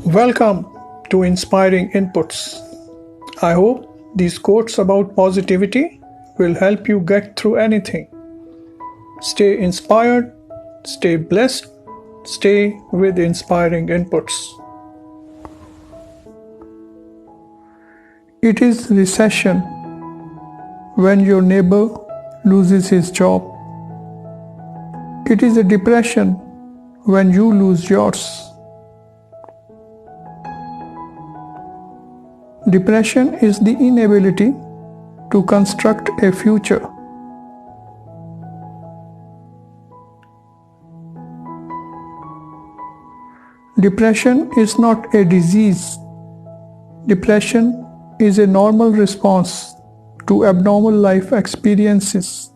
Welcome to Inspiring Inputs. I hope these quotes about positivity will help you get through anything. Stay inspired, stay blessed, stay with inspiring inputs. It is recession when your neighbor loses his job. It is a depression when you lose yours. Depression is the inability to construct a future. Depression is not a disease. Depression is a normal response to abnormal life experiences.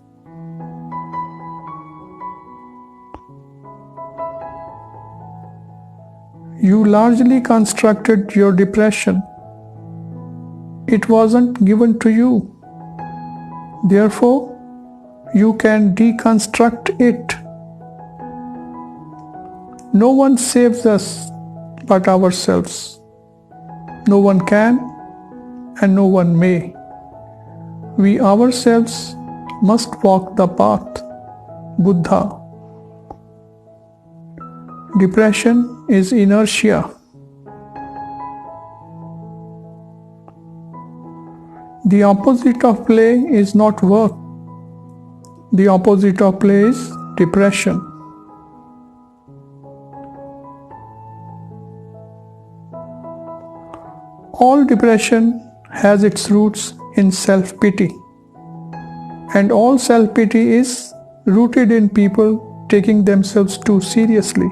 You largely constructed your depression. It wasn't given to you. Therefore, you can deconstruct it. No one saves us but ourselves. No one can and no one may. We ourselves must walk the path. Buddha. Depression is inertia. The opposite of play is not work. The opposite of play is depression. All depression has its roots in self-pity. And all self-pity is rooted in people taking themselves too seriously.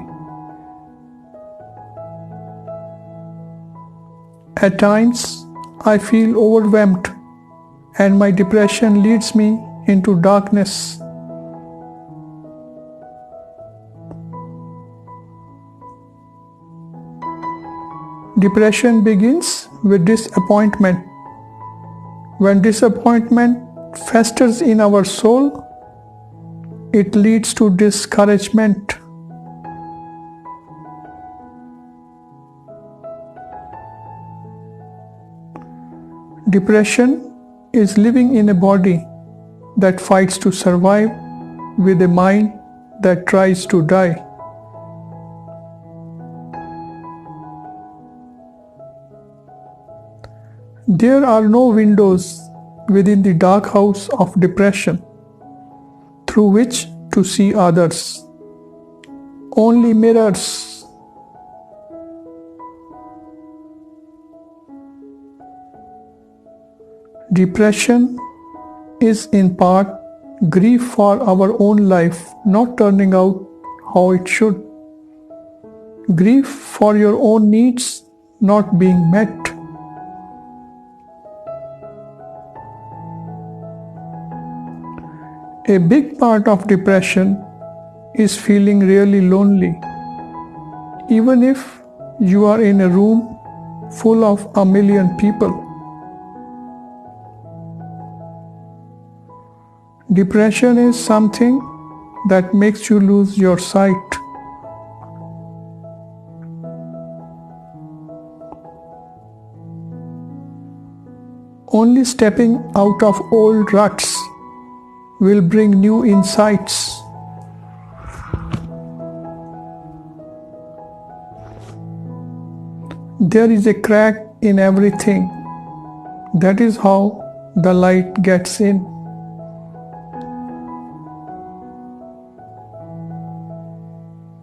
At times, I feel overwhelmed and my depression leads me into darkness. Depression begins with disappointment. When disappointment festers in our soul, it leads to discouragement. Depression is living in a body that fights to survive with a mind that tries to die. There are no windows within the dark house of depression through which to see others. Only mirrors. Depression is in part grief for our own life not turning out how it should. Grief for your own needs not being met. A big part of depression is feeling really lonely, even if you are in a room full of a million people. Depression is something that makes you lose your sight. Only stepping out of old ruts will bring new insights. There is a crack in everything. That is how the light gets in.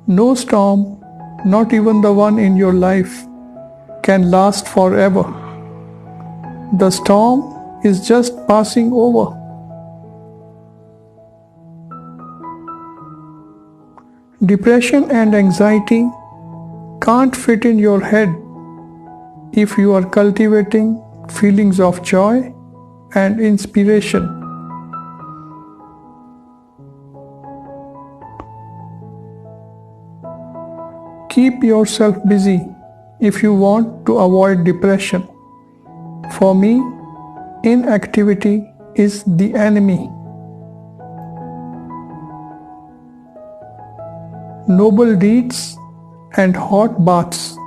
No storm, not even the one in your life, can last forever. The storm is just passing over. Depression and anxiety can't fit in your head if you are cultivating feelings of joy and inspiration. Keep yourself busy if you want to avoid depression. For me, inactivity is the enemy. Noble deeds and hot baths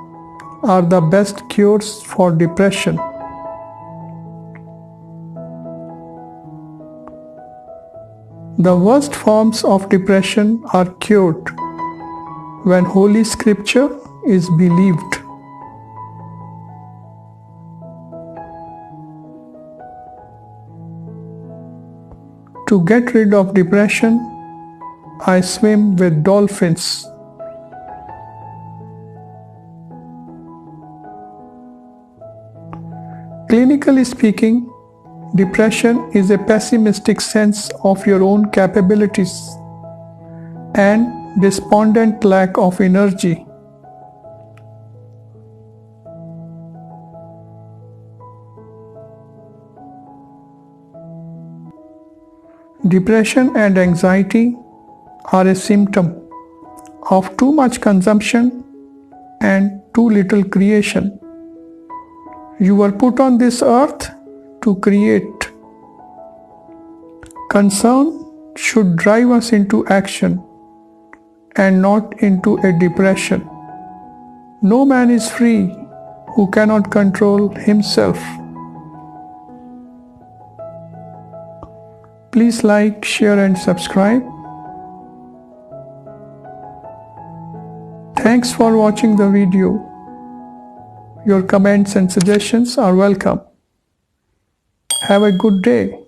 are the best cures for depression. The worst forms of depression are cured when Holy Scripture is believed. To get rid of depression, I swim with dolphins. Clinically speaking, depression is a pessimistic sense of your own capabilities and despondent lack of energy. Depression and anxiety are a symptom of too much consumption and too little creation. You were put on this earth to create. Concern should drive us into action and not into a depression. No man is free who cannot control himself. Please like, share and subscribe. Thanks for watching the video. Your comments and suggestions are welcome. Have a good day.